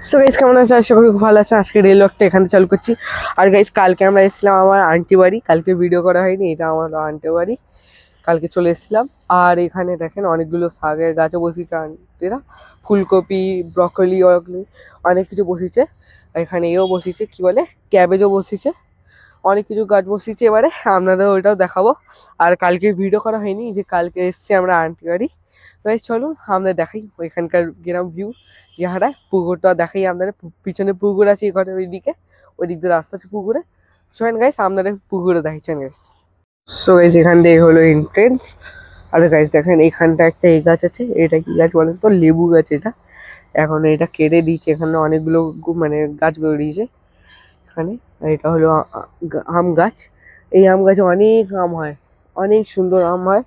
So guys কেমন আছে? আশা করি খুব ভালো আছে। আজকে রেল ওয়ার্কটা এখানে চালু করছি। আর গাইস কালকে আমরা এসেছিলাম আমার আন্টি বাড়ি। কালকে ভিডিও করা হয়নি, এটা আমার আন্টি বাড়ি। কালকে চলে এসেছিলাম। আর এখানে দেখেন অনেকগুলো শাকের গাছও বসিয়েছে আন্টিরা। ফুলকপি, ব্রকলি অনেক কিছু বসিয়েছে। আর এখানে এও বসিয়েছে, কি বলে, ক্যাবেজও বসিয়েছে। অনেক কিছু গাছ বসিয়েছে। এবারে আপনাদের ওইটাও দেখাবো। আর কালকে ভিডিও করা হয়নি, যে কালকে এসছি আমরা আন্টি বাড়ি। গাইস চলুন আমাদের দেখাই ওইখানকার গ্রাম ভিউ। যাহারা পুকুরটা দেখাই আপনাদের, পিছনে পুকুর আছে এই ঘরের ওইদিকে, ওই দিক দিয়ে রাস্তা আছে পুকুরে। শোনেন গাইস আপনাদের পুকুরে দেখাচ্ছেন গাইস। সো গাইস এখান দিয়ে হলো এন্ট্রেন্স। আর গাইস দেখেন এখানটা একটা এই গাছ আছে, এটা কি গাছ বলেন তো? লেবু গাছ এটা। এখন এটা কেটে দিয়েছে, এখানে অনেকগুলো মানে গাছ বেরিয়েছে এখানে। আর এটা হলো আম গাছ। এই আম গাছে অনেক আম হয়, অনেক সুন্দর আম হয়।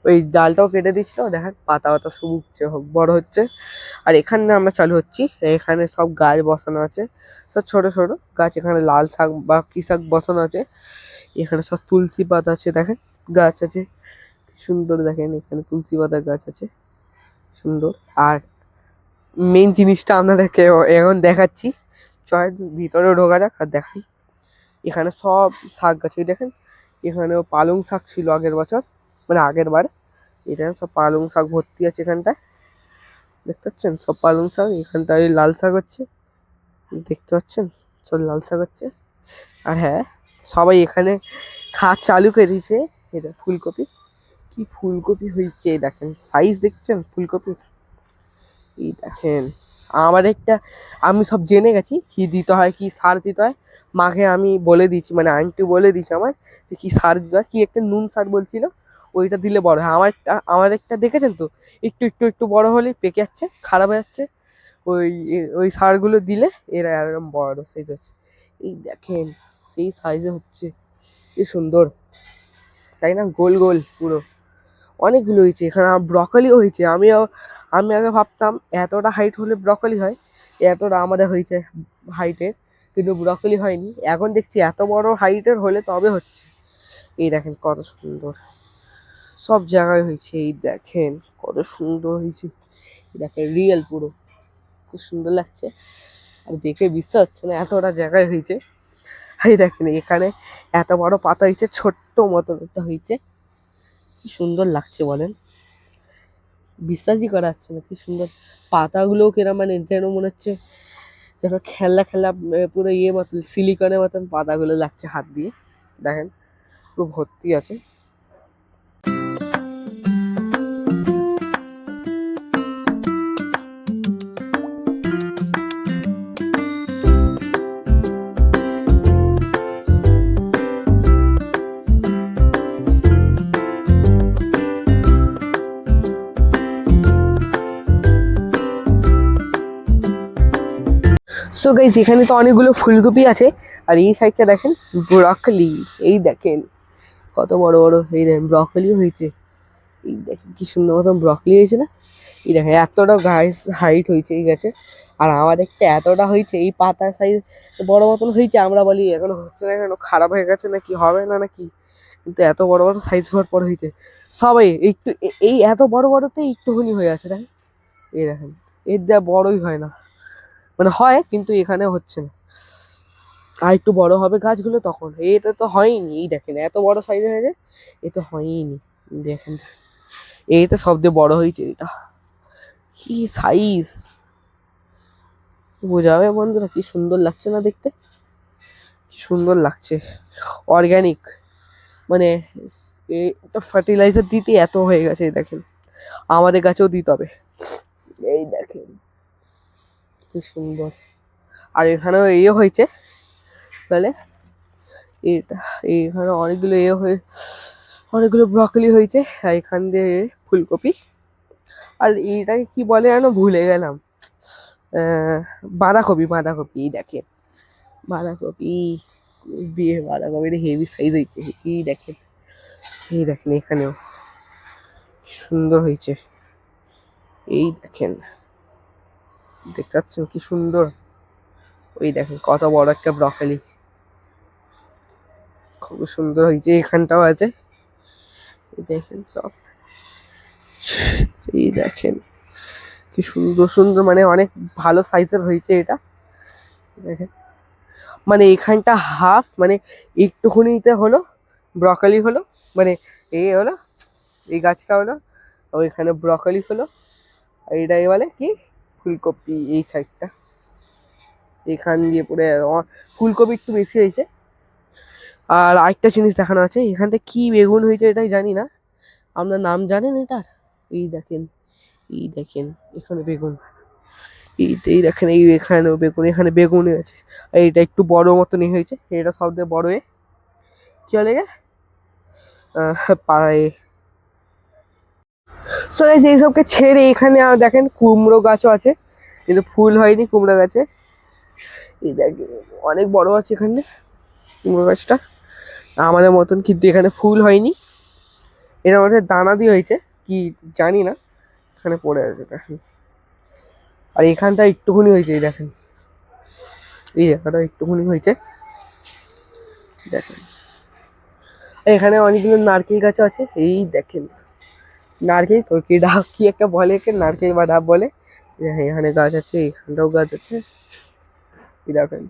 ওই ডালটাও কেটে দিয়েছিল, দেখেন পাতা পাতা সব উঠছে, বড় হচ্ছে। আর এখানে আমরা চালু হচ্ছি। এখানে সব গাছ বসানো আছে, সব ছোট ছোট গাছ। এখানে লাল শাক বা কি শাক বসানো আছে। এখানে সব তুলসী পাতা আছে, দেখেন গাছ আছে সুন্দর। দেখেন এখানে তুলসী পাতা গাছ আছে সুন্দর। আর মেইন জিনিসটা আপনাদেরকে এখন দেখাচ্ছি। চল ভিতরে ঢোকা যাক আর দেখাই। এখানে সব শাক গাছ, ওই দেখেন এখানেও পালং শাক ছিল আগের বছর, মানে আগের বার। এটা সব পালং শাক ভর্তি আছে এখানটায়, দেখতে পাচ্ছেন সব পালং শাক। এখানটায় লাল শাক হচ্ছে, দেখতে পাচ্ছেন সব লাল শাক হচ্ছে। আর হ্যাঁ, সবাই এখানে খাওয়া চালু করে দিয়েছে। এটা ফুলকপি, কি ফুলকপি হয়েছে দেখেন, সাইজ দেখছেন ফুলকপির? এই দেখেন আমার একটা, আমি সব জেনে গেছি কি দিতে হয়, কি সার দিতে হয়। মাকে আমি বলে দিয়েছি, মানে আন্টি বলে দিয়েছি আমার, যে কি সার দিতে হয়। কি একটা নুন সার বলছিল, ওইটা দিলে বড় হয়। আমার একটা দেখেছেন তো, একটু একটু একটু বড় হলেই পেকে যাচ্ছে, খারাপ হয়ে যাচ্ছে। ওই ওই সারগুলো দিলে এরা একদম বড় সাইজ হচ্ছে। এই দেখেন সেই সাইজে হচ্ছে, কি সুন্দর, তাই না? গোল গোল পুরো। অনেকগুলো হয়েছে এখানে। ব্রকলিও হয়েছে। আমি আগে ভাবতাম এতটা হাইট হলে ব্রকলি হয়, এতটা আমাদের হয়েছে হাইটের, কিন্তু ব্রকলি হয়নি। এখন দেখছি এত বড় হাইটের হলে তবে হচ্ছে। এই দেখেন কত সুন্দর, সব জায়গায় হয়েছে। এই দেখেন কত সুন্দর হয়েছে, দেখেন রিয়েল পুরো, খুব সুন্দর লাগছে। আর দেখে বিশ্বাস হচ্ছে না এতটা জায়গায় হয়েছে। এই দেখেন এখানে এত বড় পাতা হয়েছে, ছোট্ট মতন একটা হয়েছে, কি সুন্দর লাগছে বলেন, বিশ্বাসই করা যাচ্ছে না। কি সুন্দর পাতাগুলোও কিরম, মানে যেন মনে হচ্ছে যেন খেলনা খেলনা, পুরো ইয়ে মতন সিলিকনের মতন পাতাগুলো লাগছে হাত দিয়ে। দেখেন পুরো ভর্তি আছে। সো গাইস এখানে তো অনেকগুলো ফুলকপি আছে। আর এই সাইডটা দেখেন ব্রকলি, এই দেখেন কত বড় বড়। এই দেখেন ব্রকলিও হয়েছে, এই দেখেন কি সুন্দর মতন ব্রকলি হয়েছে না? এই দেখেন এতটা গাছ হাইট হয়েছে এই গাছে। আর আমার একটা এতটা হয়েছে, এই পাতার সাইজ বড় মতন হয়েছে। আমরা বলি এখনো হচ্ছে না, কেন খারাপ হয়ে গেছে নাকি, হবে না নাকি, কিন্তু এত বড় বড় সাইজ হওয়ার পর হয়েছে। সবাই একটু এই এত বড় বড়তে একটুখানি হয়ে আছে দেখেন। এই দেখেন এর দেওয়া বড়ই হয় না, মানে হয় কিন্তু এখানে হচ্ছে না। আর একটু বড় হবে গাছগুলো তখন। এটা তো হয়নি, এই দেখেন এত বড় সাইজ হয়েছে, এ তো হয়নি। দেখেন এই তো সব দিয়ে বড় হয়েছে, এটা কি সাইজ বোঝাবে বন্ধুরা? কি সুন্দর লাগছে না দেখতে, কি সুন্দর লাগছে। অর্গানিক, মানে এটা ফার্টিলাইজার দিতে এত হয়ে গেছে। এই দেখেন আমাদের গাছেও দিতে হবে। এই দেখেন কি সুন্দর। আর এখানেও ইয়ে হয়েছে, তাহলে এটা এইখানে অনেকগুলো অনেকগুলো ব্রকলি হয়েছে। আর এখান দিয়ে ফুলকপি। আর এইটাকে কি বলে যেন ভুলে গেলাম, বাঁধাকপি। বাঁধাকপি এই দেখেন, বাঁধাকপি, বিয়ে বাঁধাকপির হেভি সাইজ হয়েছে। এই দেখেন, এই দেখেন এখানেও কি সুন্দর হয়েছে। এই দেখেন, দেখতে পাচ্ছেন কি সুন্দর। ওই দেখেন কত বড় একটা ব্রকলি, খুব সুন্দর হয়েছে। এখানটাও আছে, এই দেখেন সব। এই দেখেন কি সুন্দর সুন্দর, মানে অনেক ভালো সাইজের হয়েছে এটা। দেখেন মানে এখানটা হাফ, মানে একটুখানিতে হলো ব্রকলি হলো, মানে এই হলো এই গাছটা হলো, ওইখানে ব্রকলি হলো, আর এটাই বলে কি ফুলকপি। এই সাইডটা এখান দিয়ে পুরো ফুলকপি একটু বেশি হয়েছে। আর আরেকটা জিনিস দেখানো আছে, এখানটা কি বেগুন হয়েছে এটাই জানি না, আপনার নাম জানেন এটার? এই দেখেন, এই দেখেন এখানে বেগুন, এই দেখেন এই এখানেও বেগুন, এখানে বেগুনই আছে। আর এটা একটু বড় মতনই হয়েছে, এটা সব থেকে বড় কি বলে গে পায়ে। সো গাইস এইসবকে ছেড়ে এখানে দেখেন কুমড়ো গাছও আছে, কিন্তু ফুল হয়নি কুমড়ো গাছে। এই দেখেন অনেক বড় আছে এখানে কুমড়ো গাছটা, আমাদের মতন, কিন্তু এখানে ফুল হয়নি, এর মধ্যে দানা দিয়ে হয়েছে কি জানি না, এখানে পড়ে আছে দেখেন। আর এখানটা একটুখানি হয়েছে, এই দেখেন এই জায়গাটা একটুখানি হয়েছে দেখেন। এখানে অনেকগুলো নারকেল গাছ আছে, এই দেখেন নারকেল তো কি ডাব কি একটা বলে, নারকেল বা ডাব বলে। এখানে গাছ আছে, এখানটাও গাছ আছে, এই দেখেন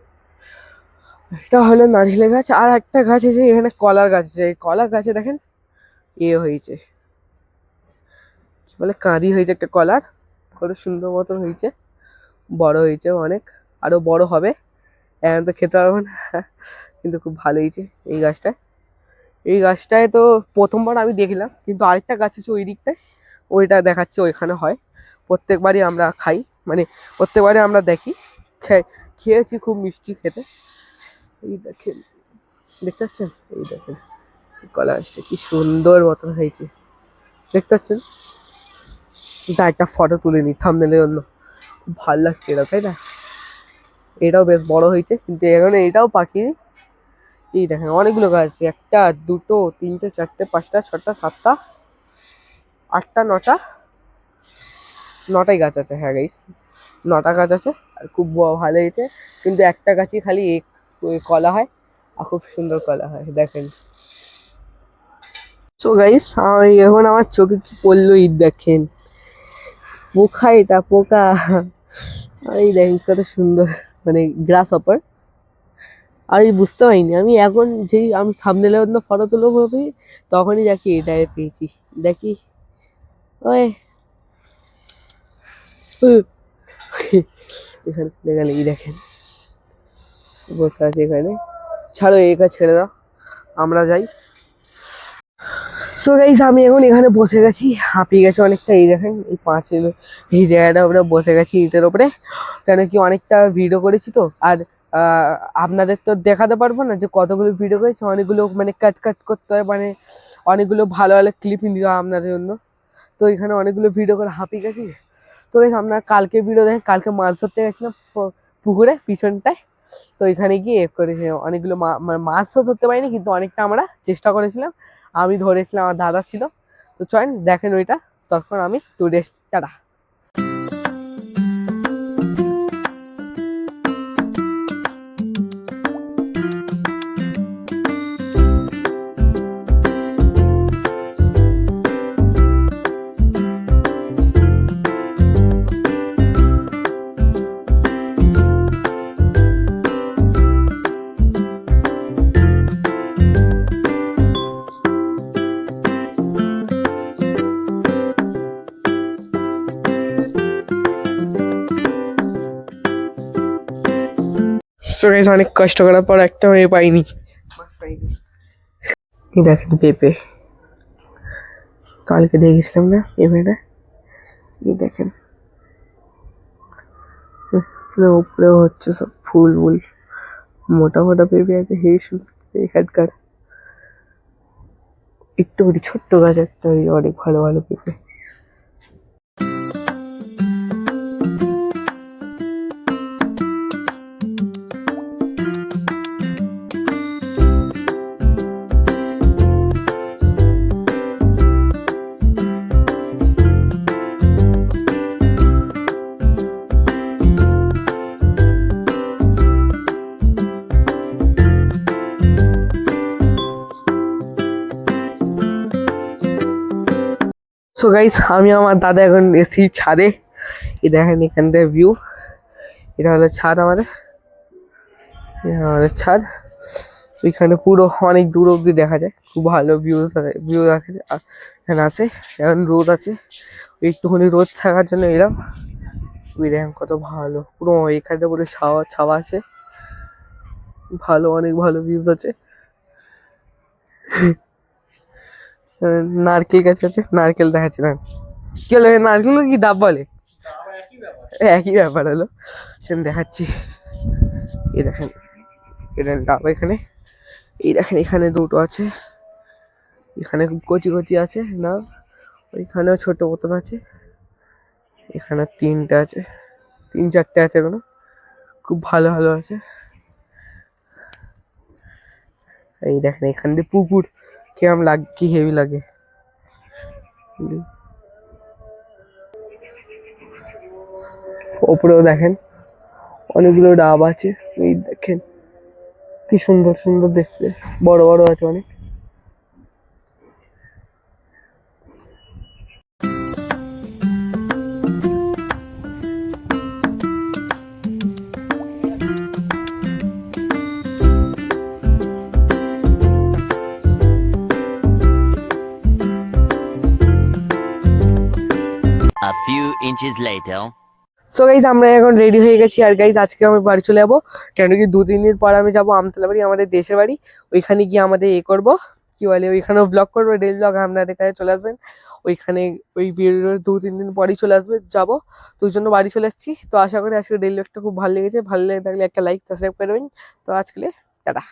এটা হলো নারকেলের গাছ। আর একটা গাছ আছে এখানে কলার গাছ আছে, এই কলার গাছে দেখেন হয়েছে কি বলে কাঁদি হয়েছে একটা কলার, কত সুন্দর মতন হয়েছে, বড় হয়েছে অনেক, আরো বড় হবে, এখন তো খেতে পারবো না কিন্তু খুব ভালো হয়েছে এই গাছটায়। এই গাছটায় তো প্রথমবার আমি দেখলাম, কিন্তু আরেকটা গাছ আছে ওই দিকটায়, ওইটা দেখাচ্ছে ওইখানে হয়, প্রত্যেকবারই আমরা খাই, মানে প্রত্যেকবারই আমরা দেখি, খেয়েছি, খুব মিষ্টি খেতে। এই দেখেন দেখতে পাচ্ছেন, এই দেখেন কলা গাছটা কি সুন্দর মতন হয়েছে দেখতে পাচ্ছেন। এটা একটা ফটো তুলে নি থাম্বনেলের জন্য, খুব ভালো লাগছে এটা, তাই না? এটাও বেশ বড় হয়েছে, কিন্তু এখানে এটাও পাখি। এই দেখেন অনেকগুলো গাছ আছে, একটা দুটো তিনটে চারটে পাঁচটা ছটা সাতটা আটটা নটাই গাছ আছে, হ্যাঁ গাইস 9টা গাছ আছে, আর খুব ভালো হয়েছে, কিন্তু একটা গাছই খালি কলা হয়, আর খুব সুন্দর কলা হয় দেখেন। সো গাইস আমি এখন আমার চোখে কি পড়লো, ঈদ দেখেন পোকা, এটা পোকা, এই দেখেন কত সুন্দর, মানে গ্রাস হপার। আমি বুঝতে পারিনি, আমি এখন যেই আমি থাম্বনেলের জন্য ফটো তুলবো ভাবি, তখনই দেখি এটাই পেয়েছি, দেখি ওই এখানে চলে গেলে, এই দেখেন বসে আছে এখানে, ছাড়ো একা ছেড়ে দাও, আমরা যাই। সো গাইস আমি এখন এখানে বসে গেছি, হাঁপিয়ে গেছে অনেকটা, এই দেখেন এই এই জায়গাটা উপরে বসে গেছি ইটের উপরে, কেন কি অনেকটা ভিডিও করেছি তো, আর আপনাদের তো দেখাতে পারবো না যে কতগুলো ভিডিও করেছি, অনেকগুলো মানে কাট কাট করতে হয়, মানে অনেকগুলো ভালো ভালো ক্লিপিং দিতে হয় আপনাদের জন্য, তো এখানে অনেকগুলো ভিডিও করে হাঁপিয়ে গেছি। তো গাইস আপনারা কালকে ভিডিও দেখেন, কালকে মাছ ধরতে গেছিলাম পুকুরে পিছনটায়, তো এখানে গিয়ে করেছি অনেকগুলো মাছ তো ধরতে পারিনি, কিন্তু অনেকটা আমরা চেষ্টা করেছিলাম, আমি ধরেছিলাম, আমার দাদা ছিল, তো চয়েন দেখেন ওইটা, তখন আমি টুরিস্ট টাটা। সো গাইস অনেক কষ্ট করার পর একটা মেয়ে পাইনি, এই দেখেন পেঁপে, কালকে দেখেছিলাম না পেঁপেটা, এই দেখেন উপরে হচ্ছে সব ফুল ফুল, মোটা মোটা পেঁপে আছে, হেই সুন্দর এখানকার, একটু ছোট্ট গাছ একটা, অনেক ভালো ভালো পেঁপে। সো গাইস আমি আমার দাদা এখন এসি ছাদে, এই দেখেন এখান থেকে ভিউ, এটা হলো ছাদ আমাদের, আমাদের ছাদ, ওইখানে পুরো অনেক দূর অব্দি দেখা যায়, খুব ভালো ভিউ দেখা যায়। আর এখানে আসে, এখন রোদ আছে, একটুখানি রোদ থাকার জন্য এলাম। ওই দেখেন কত ভালো, পুরো এখানটা পুরো ছাওয়া ছাওয়া আছে, ভালো অনেক ভালো ভিউজ আছে। নারকেল গাছ আছে, নারকেল দেখাচ্ছে না কি হলো, নারকেল কি ডাব বলে, একই ব্যাপার হলো, সেখানে দেখাচ্ছি। এই দেখেন এটা ডাব, এখানে এই দেখেন এখানে দুটো আছে, এখানে কচি কচি আছে না, ওইখানেও ছোট মতন আছে, এখানে তিনটে আছে, তিন চারটে আছে, এগুলো খুব ভালো ভালো আছে। এই দেখেন এখান দিয়ে পুকুর, কিরম লাগে, কি হেভি লাগে। ওপরেও দেখেন অনেকগুলো ডাব আছে, এই দেখেন কি সুন্দর সুন্দর দেখতে, বড় বড় আছে অনেক। A few inches later. So guys আমরা এখন রেডি হয়ে গেছি, আর গাইজ আজকে আমি বাড়ি চলে যাবো, কেন কি 2-3 দিন পর আমি যাবো আমতলা বাড়ি, আমাদের দেশের বাড়ি। ওইখানে গিয়ে আমাদের করবো, কি বলে, ওইখানেও ব্লগ করবো, ডেলি ব্লগ আপনাদের কাছে চলে আসবেন ওইখানে। ওই ভিডিওর 2-3 দিন পরই চলে আসবে, যাবো, তো ওই জন্য বাড়ি চলে আসছি। তো আশা করি আজকে ডেলি ব্লগটা খুব ভালো লেগেছে, ভালো লেগে থাকলে একটা লাইক সাবস্ক্রাইব করবেন। তো আজকে টাটা।